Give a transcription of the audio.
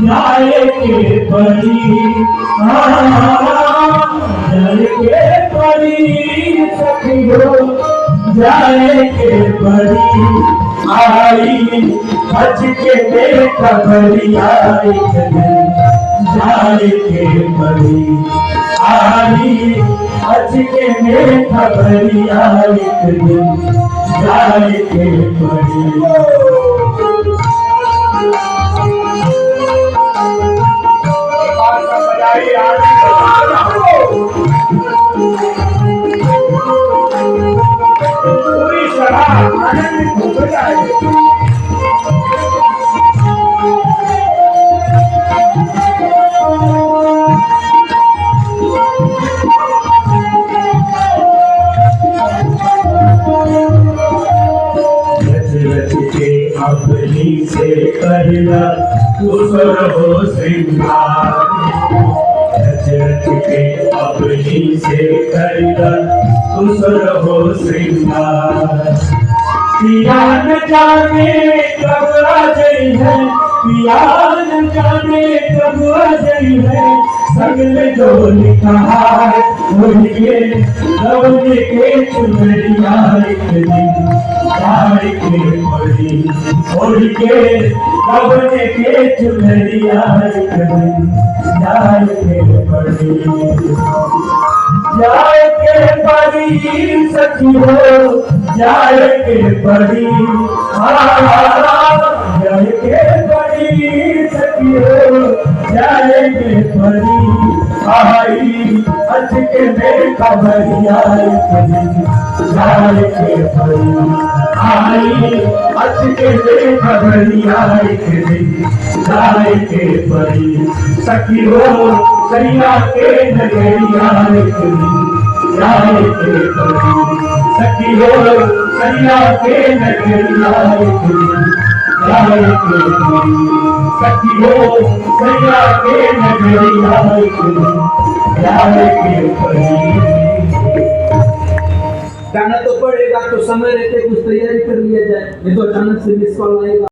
जाए के परी जाए के परी सखियो जाए के परी आई हज के देख भरी आई जाए के परी आई हज के देख भरी आई जाए के परी पूरी सभा आनंद हो जाए। अपनी से करना कुशल हो श्रृंगार के अपनी से करना कुशल हो श्रृंगार पिया न जाने कब आ गई है पिया न जाने कब आ गई है सगले जो लिखा है उनके रवने के चुनरिया एक दिन जाए के परी छोड़ के रवने के चुनरिया एक दिन जाए के परी जाए के परी सखी हो जाए के परी जाए के परी सखी हो जाए के परी आई हज के देखा भरिया जाए के परी आई हज के देखा भरिया जाए के परी सखी हो सैया के नगरिया जाए के परी सखी हो सैया के नगरिया जाए के परी सखी हो सैया के नगरिया जाए के परी। गाना तो पड़ेगा तो समय रहते कुछ तैयारी कर लिया जाए, नहीं तो अचानक से मिस कॉल आएगा।